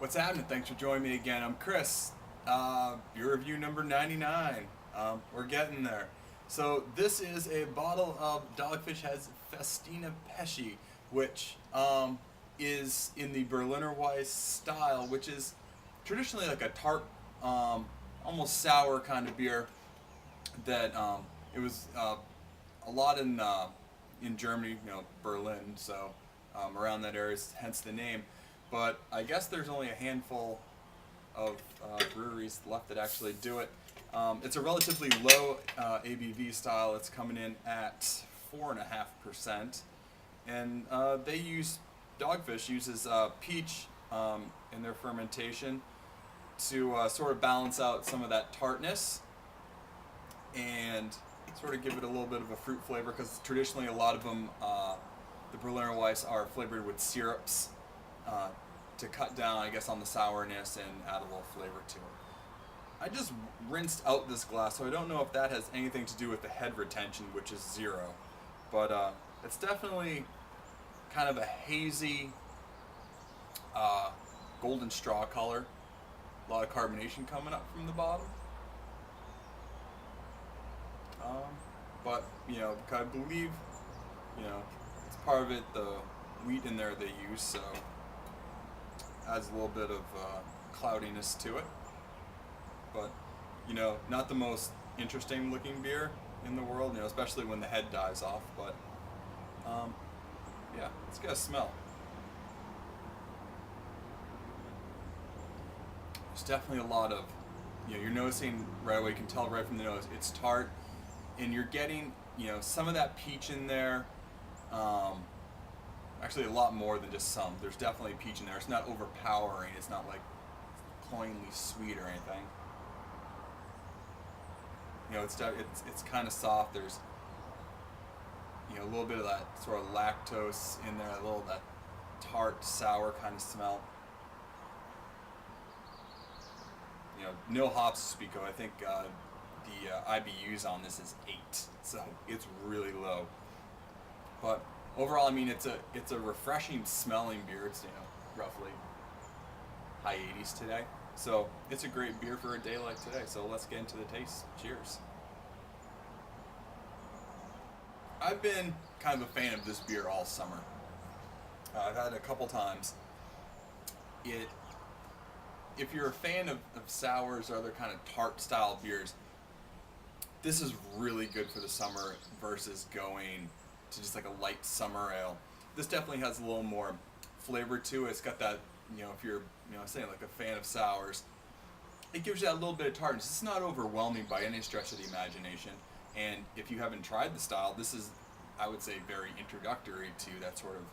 What's happening? Thanks for joining me again. I'm Chris. Beer review number 99. We're getting there. So this is a bottle of Dogfish has Festina Peche, which is in the Berliner Weiss style, which is traditionally like a tart, almost sour kind of beer. That it was a lot in Germany, Berlin, so around that area, hence the name. But I guess there's only a handful of breweries left that actually do it. It's a relatively low ABV style. It's coming in at 4.5%, and they use Dogfish uses peach in their fermentation to sort of balance out some of that tartness and sort of give it a little bit of a fruit flavor, because traditionally a lot of them, the Berliner Weiss, are flavored with syrups to cut down, I guess, on the sourness and add a little flavor to it. I just rinsed out this glass, so I don't know if that has anything to do with the head retention, which is 0. But it's definitely kind of a hazy golden straw color. A lot of carbonation coming up from the bottom. But I believe, it's part of it, the wheat in there they use, so adds a little bit of cloudiness to it. But not the most interesting looking beer in the world, especially when the head dies off. But yeah, it's got a smell. There's definitely a lot of, you're noticing right away. You can tell right from the nose, it's tart. And you're getting, some of that peach in there. Actually, a lot more than just some. There's definitely peach in there. It's not overpowering. It's not like cloyingly sweet or anything. It's kind of soft. There's a little bit of that sort of lactose in there, a little that tart, sour kind of smell. No hops to speak of. I think the IBUs on this is 8, so it's really low. But overall, it's a refreshing smelling beer. It's roughly high 80s today, so it's a great beer for a day like today. So let's get into the taste. Cheers. I've been kind of a fan of this beer all summer. I've had it a couple times. If you're a fan of sours or other kind of tart style beers, this is really good for the summer versus going to just like a light summer ale. This definitely has a little more flavor to it. It's got that, if you're, saying like a fan of sours, it gives you that little bit of tartness. It's not overwhelming by any stretch of the imagination. And if you haven't tried the style, this is, I would say, very introductory to that sort of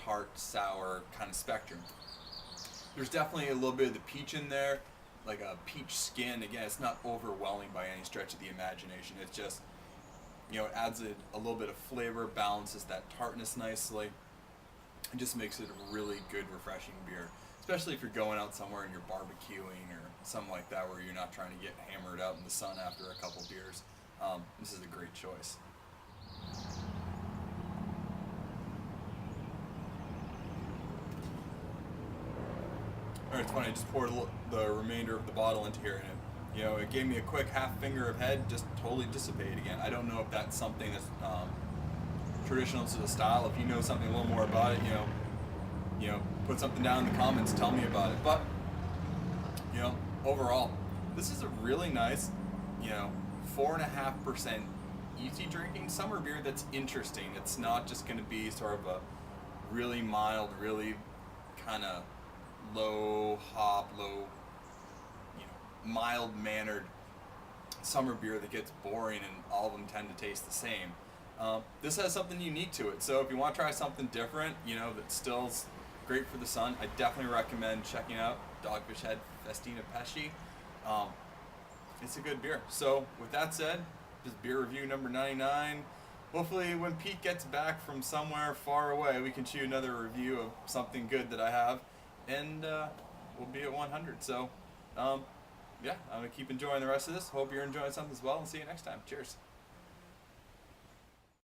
tart, sour kind of spectrum. There's definitely a little bit of the peach in there, like a peach skin. Again, it's not overwhelming by any stretch of the imagination. It's just, it adds a little bit of flavor, balances that tartness nicely, and just makes it a really good, refreshing beer. Especially if you're going out somewhere and you're barbecuing or something like that, where you're not trying to get hammered out in the sun after a couple beers. This is a great choice. It's funny, I just poured the remainder of the bottle into here, and it gave me a quick half finger of head, just totally dissipated again. I don't know if that's something that's traditional to the style. If you know something a little more about it, put something down in the comments, tell me about it. But overall, this is a really nice, 4.5% easy drinking summer beer that's interesting. It's not just going to be sort of a really mild, really kind of low hop, mild mannered summer beer that gets boring and all of them tend to taste the same. This has something unique to it. So if you want to try something different, that still's great for the sun, I definitely recommend checking out Dogfish Head Festina Peche. It's a good beer. So with that said, this is beer review number 99. Hopefully when Pete gets back from somewhere far away, we can shoot another review of something good that I have, and we'll be at 100. So yeah, I'm going to keep enjoying the rest of this. Hope you're enjoying something as well, and see you next time. Cheers.